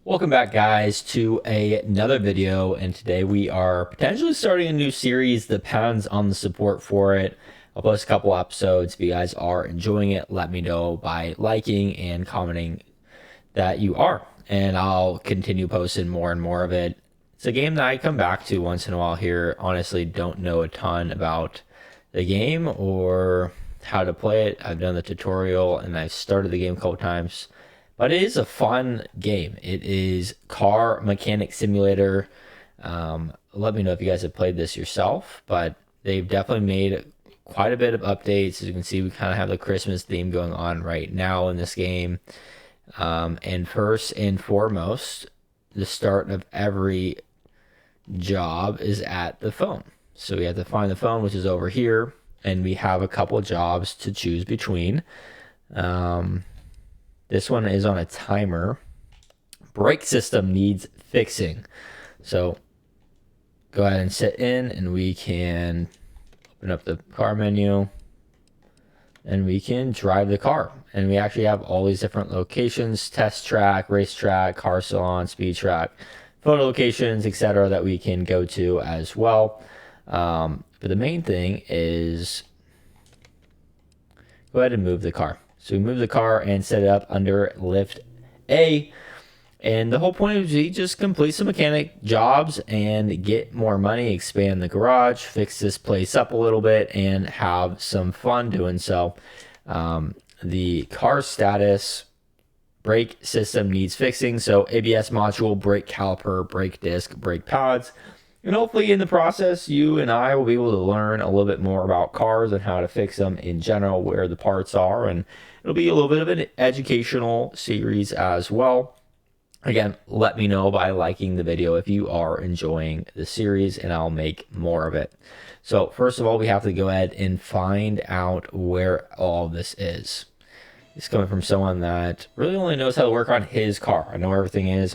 Welcome back, guys, to another video, and today we are potentially starting a new series. Depends on the support for it. I'll post a couple episodes. If you guys are enjoying it, let me know by liking and commenting that you are, and I'll continue posting more and more of it. It's a game that I come back to once in a while here. Honestly, don't know a ton about the game or how to play it. I've done the tutorial and I've started the game a couple times, but it is a fun game. It is Car Mechanic Simulator. Let me know if you guys have played this yourself, but they've definitely made quite a bit of updates. As you can see, we kind of have the Christmas theme going on right now in this game. And first and foremost, the start of every job is at the phone. So we have to find the phone, which is over here, and we have a couple jobs to choose between. This one is on a timer. Brake system needs fixing. So go ahead and sit in, and we can open up the car menu, and we can drive the car. And we actually have all these different locations: test track, racetrack, car salon, speed track, photo locations, etc., that we can go to as well. But the main thing is go ahead and move the car. So we move the car and set it up under lift A. And the whole point is we just complete some mechanic jobs and get more money, expand the garage, fix this place up a little bit, and have some fun doing so. The car status: brake system needs fixing. So ABS module, brake caliper, brake disc, brake pads. And hopefully in the process, you and I will be able to learn a little bit more about cars and how to fix them in general, where the parts are. And it'll be a little bit of an educational series as well. Again, let me know by liking the video if you are enjoying the series, and I'll make more of it. So first of all, we have to go ahead and find out where all this is. It's coming from someone that really only knows how to work on his car. I know where everything is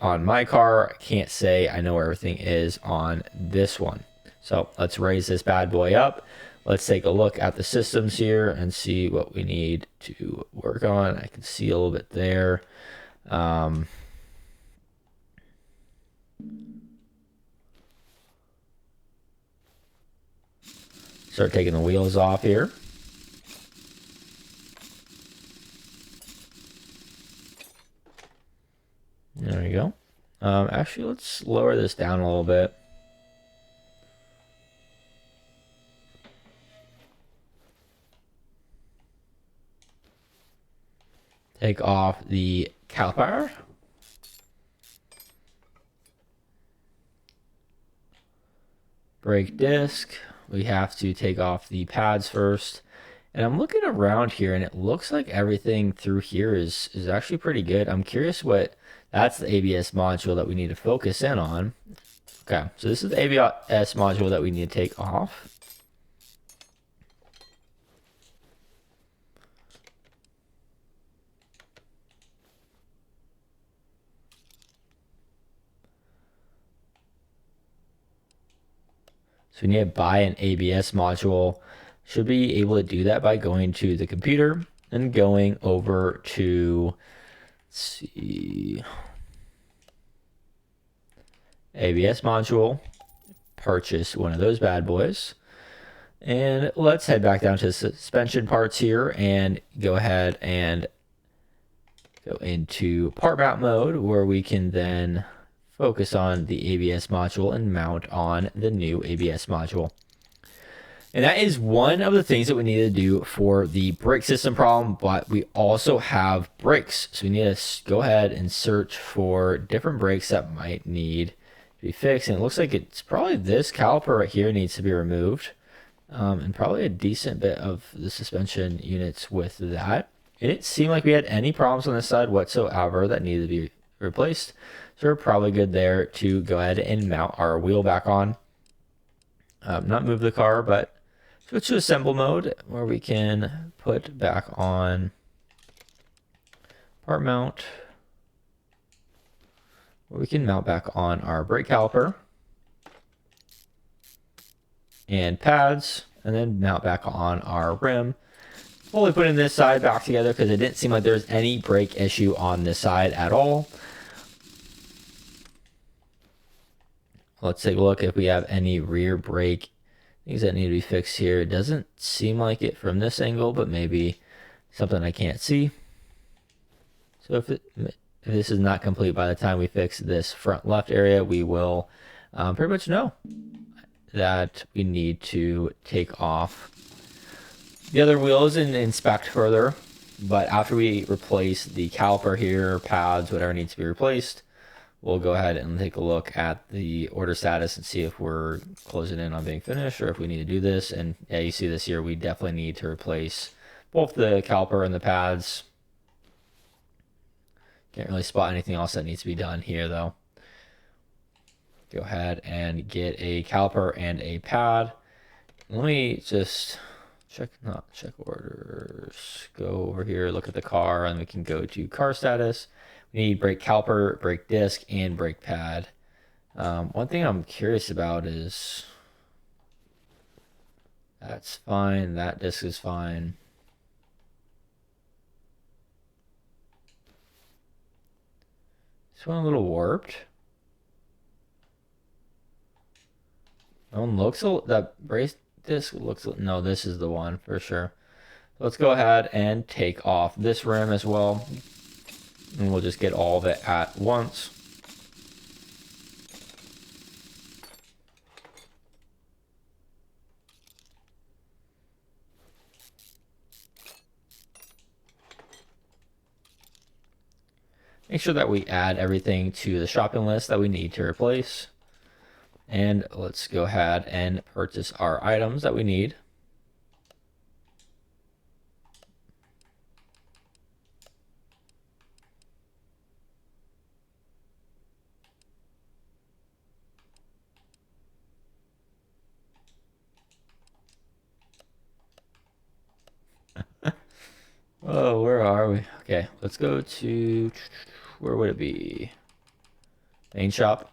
on my car. I can't say I know where everything is on this one. So let's raise this bad boy up. Let's take a look at the systems here and see what we need to work on. I can see a little bit there. Start taking the wheels off here. There we go. Actually, let's lower this down a little bit. Take off the caliper. Brake disc. We have to take off the pads first. And I'm looking around here, and it looks like everything through here is actually pretty good. I'm curious what... That's the ABS module that we need to focus in on. Okay, so this is the ABS module that we need to take off. So we need to buy an ABS module. Should be able to do that by going to the computer and going over to, let's see, ABS module, purchase one of those bad boys. And let's head back down to the suspension parts here and go ahead and go into part mount mode, where we can then focus on the ABS module and mount on the new ABS module. And that is one of the things that we need to do for the brake system problem, but we also have brakes. So we need to go ahead and search for different brakes that might need to be fixed. And it looks like it's probably this caliper right here needs to be removed. And probably a decent bit of the suspension units with that. It didn't seem like we had any problems on this side whatsoever that needed to be replaced. So we're probably good there to go ahead and mount our wheel back on. Not move the car, but switch to assemble mode, where we can put back on part mount, where we can mount back on our brake caliper and pads, and then mount back on our rim. Fully putting this side back together because it didn't seem like there's any brake issue on this side at all. Let's take a look if we have any rear brake things that need to be fixed here. It doesn't seem like it from this angle, but maybe something I can't see. So if this is not complete by the time we fix this front left area, we will pretty much know that we need to take off the other wheels and inspect further. But after we replace the caliper here, pads, whatever needs to be replaced, we'll go ahead and take a look at the order status and see if we're closing in on being finished or if we need to do this. And yeah, you see this here, we definitely need to replace both the caliper and the pads. Can't really spot anything else that needs to be done here though. Go ahead and get a caliper and a pad. Let me just check orders. Go over here, look at the car, and we can go to car status. We need brake caliper, brake disc, and brake pad. One thing I'm curious about is that's fine. That disc is fine. This one a little warped. That one looks that brace disc looks. No, this is the one for sure. Let's go ahead and take off this rim as well. And we'll just get all of it at once. Make sure that we add everything to the shopping list that we need to replace. And let's go ahead and purchase our items that we need. Oh, where are we? Okay, let's go to, where would it be? Main shop.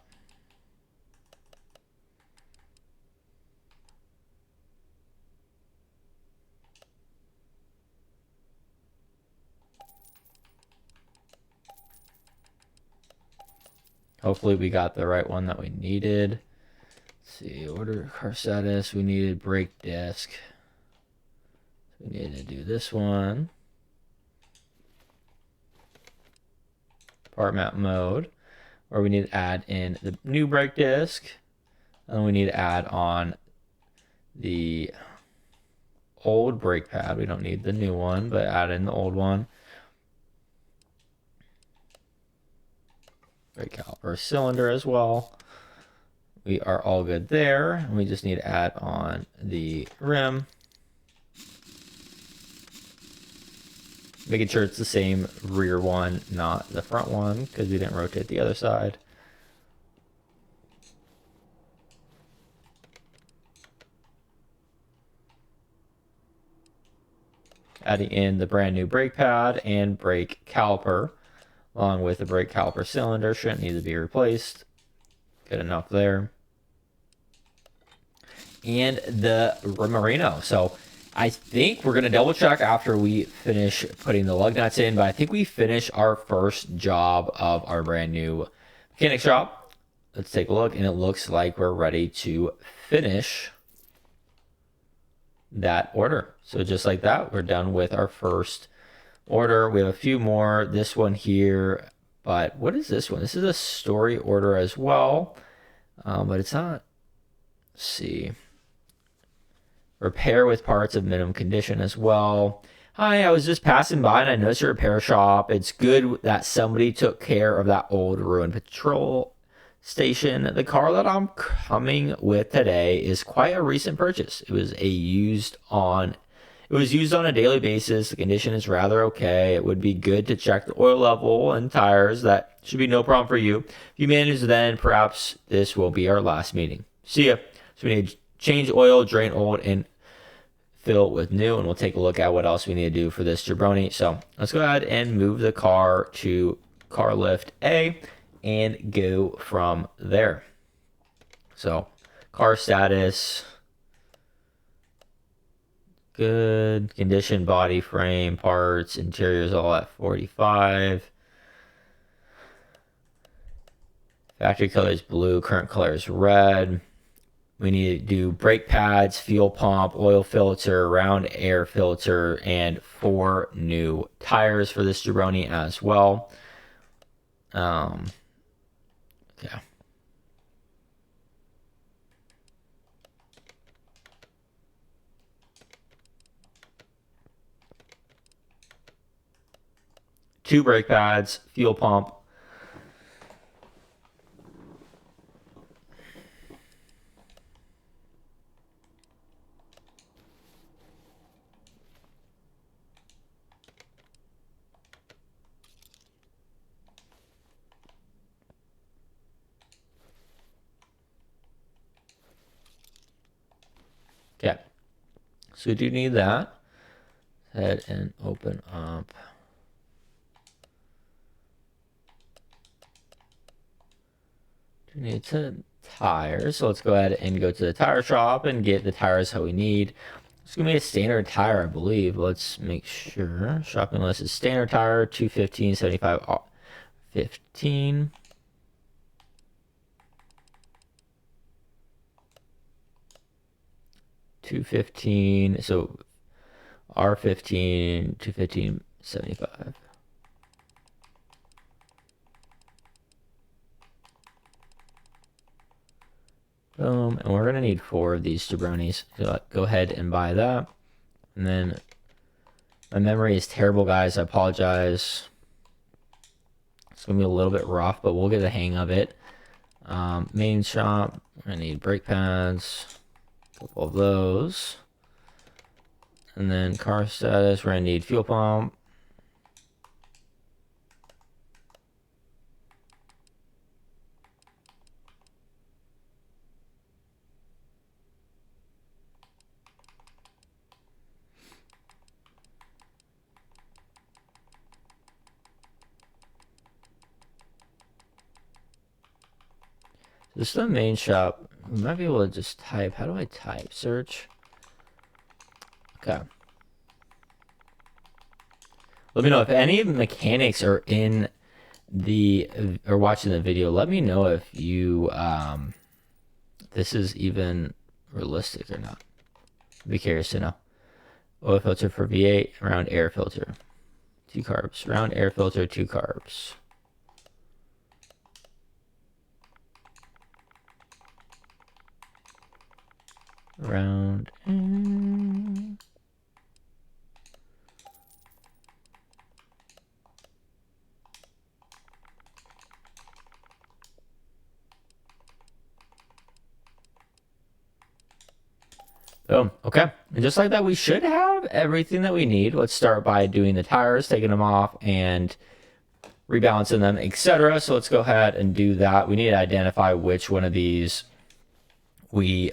Hopefully we got the right one that we needed. Let's see, order car status. We needed brake disc. We need to do this one. Part map mode, where we need to add in the new brake disc, and we need to add on the old brake pad. We don't need the new one, but add in the old one. Brake caliper cylinder as well. We are all good there, and we just need to add on the rim. Making sure it's the same rear one, not the front one, because we didn't rotate the other side. Adding in the brand new brake pad and brake caliper, along with the brake caliper cylinder. Shouldn't need to be replaced. Good enough there. And the Marino. So I think we're going to double check after we finish putting the lug nuts in, but I think we finished our first job of our brand new mechanic shop. Let's take a look, and it looks like we're ready to finish that order. So just like that, we're done with our first order. We have a few more. This one here, but what is this one? This is a story order as well, but it's not. Let's see. Repair with parts of minimum condition as well. Hi, I was just passing by and I noticed your repair shop. It's good that somebody took care of that old ruined patrol station. The car that I'm coming with today is quite a recent purchase. It was used on a daily basis. The condition is rather okay. It would be good to check the oil level and tires. That should be no problem for you. If you manage, then perhaps this will be our last meeting. See ya. So we need to change oil, drain old, and fill with new, and we'll take a look at what else we need to do for this jabroni. So let's go ahead and move the car to car lift A and go from there. So car status, good condition, body, frame, parts, interiors all at 45. Factory color is blue. Current color is red. We need to do brake pads, fuel pump, oil filter, round air filter, and 4 new tires for this jabroni as well. Yeah. 2 brake pads, fuel pump. Okay. So we do need that. Head and open up. We need some tires. So let's go ahead and go to the tire shop and get the tires that we need. It's going to be a standard tire, I believe. Let's make sure. Shopping list is standard tire, 215, 75, 15. $215, so R15, $215, 75. Boom, and we're gonna need 4 of these jabronis. So go ahead and buy that. And then my memory is terrible, guys. I apologize. It's gonna be a little bit rough, but we'll get the hang of it. Main shop, we're gonna need brake pads, a couple of those. And then car status, we're gonna need fuel pump. This is the main shop. We might be able to just type. How do I type? Search. Okay. Let me know if any mechanics are in the or watching the video. Let me know if you this is even realistic or not. Be curious to know. Oil filter for V8, round air filter, 2 carbs. Round air filter, 2 carbs. Round. Boom. Okay. And just like that, we should have everything that we need. Let's start by doing the tires, taking them off, and rebalancing them, etc. So let's go ahead and do that. We need to identify which one of these we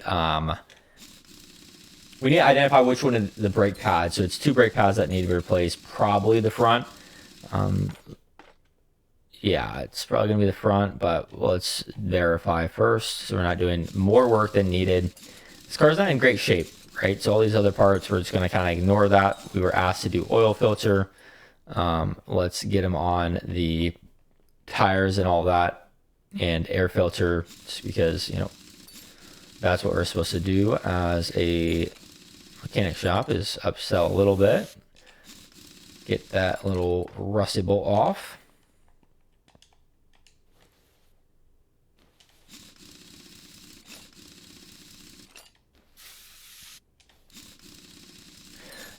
need to identify which one of the brake pads. So it's 2 brake pads that need to be replaced. Probably the front. Yeah, it's probably gonna be the front, but let's verify first. So we're not doing more work than needed. This car's not in great shape, right? So all these other parts, we're just gonna kind of ignore that. We were asked to do oil filter. Let's get them on the tires and all that, and air filter, just because, you know, that's what we're supposed to do as a mechanic shop, is upsell a little bit, get that little rusty bolt off.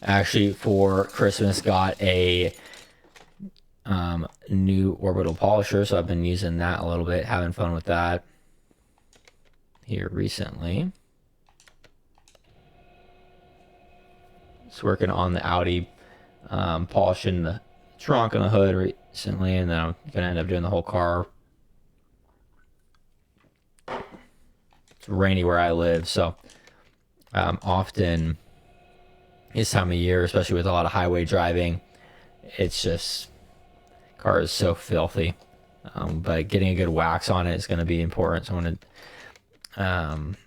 Actually, for Christmas, got a new orbital polisher, so I've been using that a little bit, having fun with that here recently. Just working on the Audi, polishing the trunk and the hood recently, and then I'm gonna end up doing the whole car. It's rainy where I live, so often this time of year, especially with a lot of highway driving, it's just, car is so filthy. But getting a good wax on it is going to be important. So I'm going to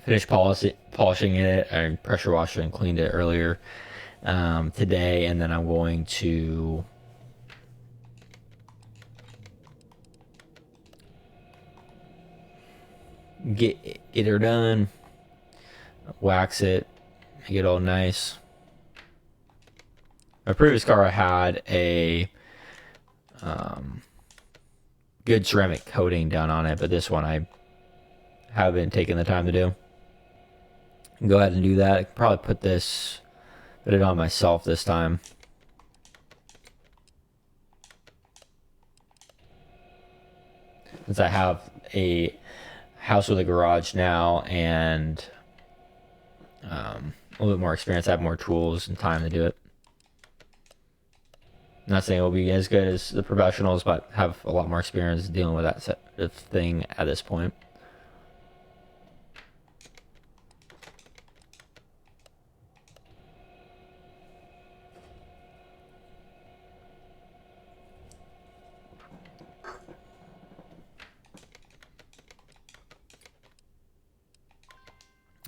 finish polishing it. I pressure washed and cleaned it earlier today, and then I'm going to get her done, wax it, make it all nice. My previous car had a good ceramic coating done on it, but this one I haven't taken the time to do. Go ahead and do that. I could probably put it on myself this time. Since I have a house with a garage now and a little bit more experience, I have more tools and time to do it. I'm not saying it will be as good as the professionals, but have a lot more experience dealing with that sort of thing at this point.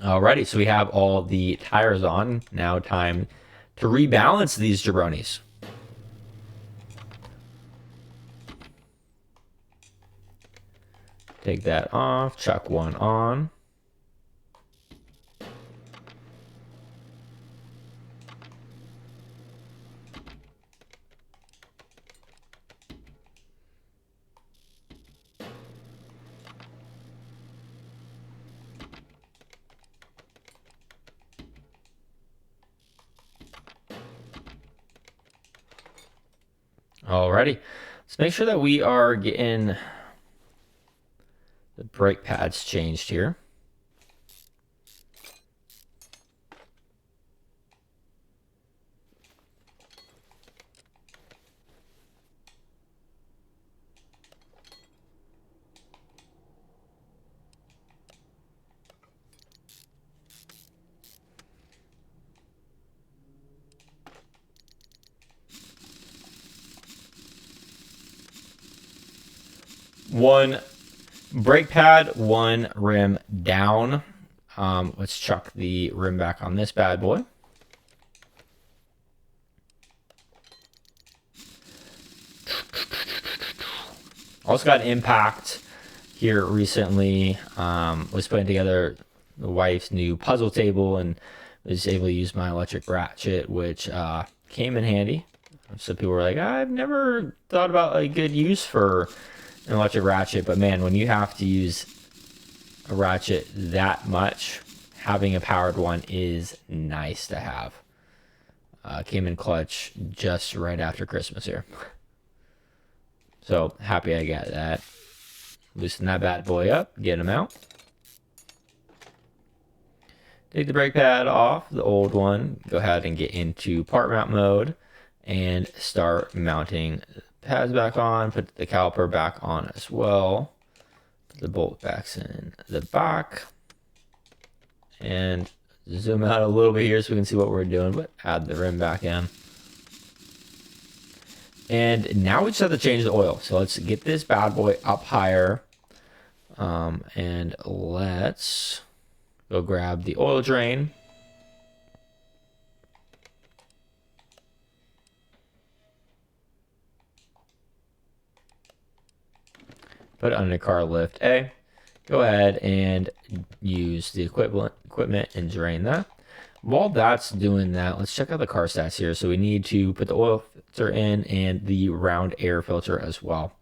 Alrighty, so we have all the tires on. Now time to rebalance these jabronis. Take that off, chuck one on. Alrighty, let's make sure that we are getting the brake pads changed here. One brake pad, one rim down. Let's chuck the rim back on this bad boy. Also got an impact here recently. Was putting together the wife's new puzzle table and was able to use my electric ratchet, which came in handy. So people were like, I've never thought about a good use for an electric ratchet, but man, when you have to use a ratchet that much, having a powered one is nice to have. Came in clutch just right after Christmas here. So happy I got that. Loosen that bad boy up, get him out. Take the brake pad off, the old one. Go ahead and get into part mount mode and start mounting pads back on. Put the caliper back on as well. Put the bolt backs in the back. And zoom out a little bit here so we can see what we're doing, but add the rim back in. And now we just have to change the oil. So let's get this bad boy up higher. And let's go grab the oil drain. Put it under car lift A. Go ahead and use the equipment and drain that. While that's doing that, let's check out the car stats here. So we need to put the oil filter in and the round air filter as well.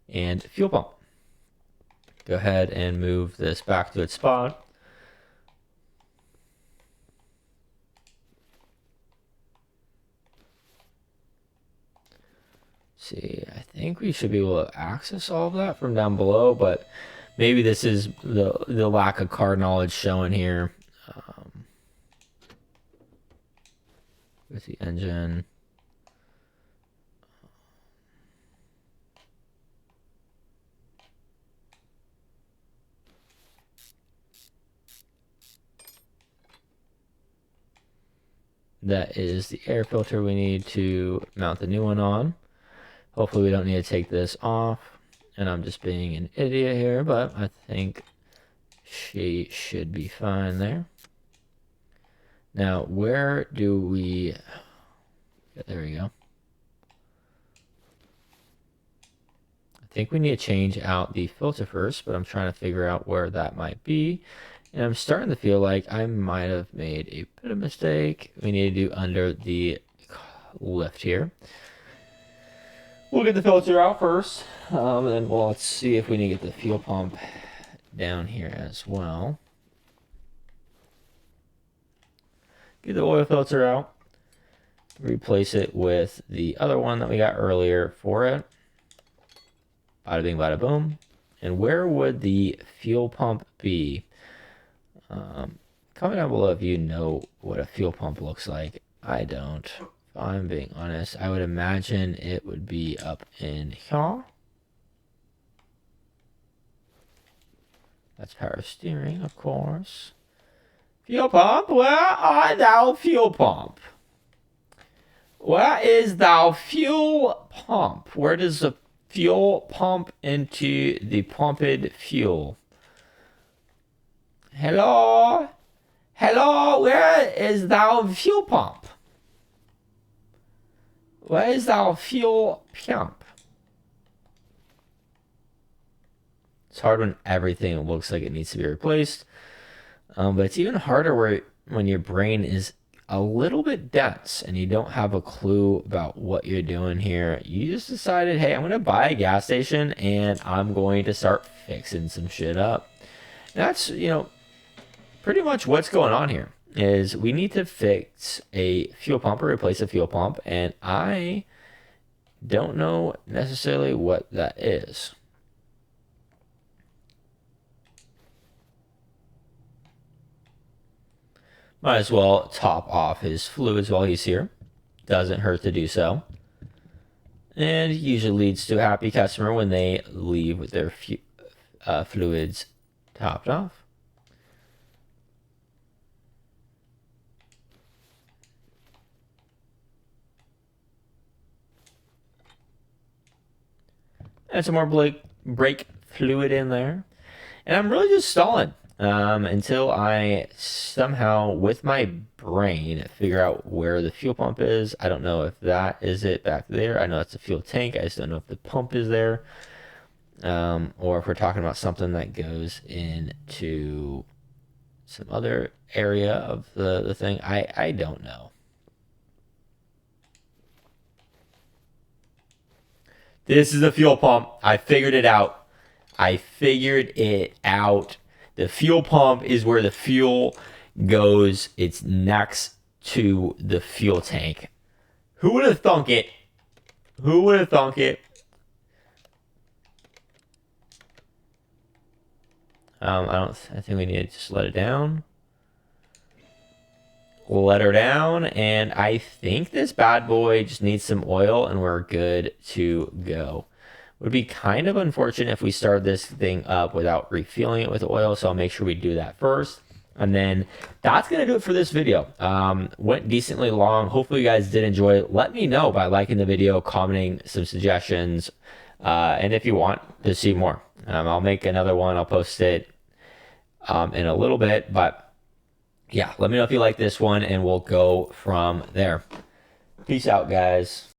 And fuel pump. Go ahead and move this back to its spot. See, I think we should be able to access all of that from down below, but maybe this is the lack of car knowledge showing here. With the engine. That is the air filter we need to mount the new one on. Hopefully we don't need to take this off. And I'm just being an idiot here, but I think she should be fine there. Now, where do we... There we go. I think we need to change out the filter first, but I'm trying to figure out where that might be. And I'm starting to feel like I might have made a bit of mistake. We need to do under the lift here. We'll get the filter out first, and then let's see if we need to get the fuel pump down here as well. Get the oil filter out. Replace it with the other one that we got earlier for it. Bada bing, bada boom. And where would the fuel pump be? Comment down below if you know what a fuel pump looks like. I don't. If I'm being honest, I would imagine it would be up in here. That's power steering, of course. Fuel pump, where art thou, fuel pump? Where is thou, fuel pump? Where does the fuel pump into the pumped fuel? Hello? Hello, where is thou, fuel pump? Where is thou, fuel pump? It's hard when everything looks like it needs to be replaced. But it's even harder when your brain is a little bit dense and you don't have a clue about what you're doing here. You just decided, hey, I'm going to buy a gas station and I'm going to start fixing some shit up. And that's, pretty much what's going on here is we need to fix a fuel pump or replace a fuel pump. And I don't know necessarily what that is. Might as well top off his fluids while he's here. Doesn't hurt to do so. And usually leads to a happy customer when they leave with their fluids topped off. And some more brake fluid in there. And I'm really just stalling. Until I somehow, with my brain, figure out where the fuel pump is. I don't know if that is it back there. I know that's a fuel tank. I just don't know if the pump is there. Or if we're talking about something that goes into some other area of the thing. I don't know. This is the fuel pump. I figured it out. The fuel pump is where the fuel goes. It's next to the fuel tank. Who would have thunk it? Who would have thunk it? I think we need to just let it down. We'll let her down, and I think this bad boy just needs some oil, and we're good to go. Would be kind of unfortunate if we started this thing up without refueling it with oil, so I'll make sure we do that first. And then that's going to do it for this video. Went decently long. Hopefully you guys did enjoy it. Let me know by liking the video, commenting some suggestions, and if you want to see more. I'll make another one. I'll post it in a little bit, but yeah, let me know if you like this one, and we'll go from there. Peace out, guys.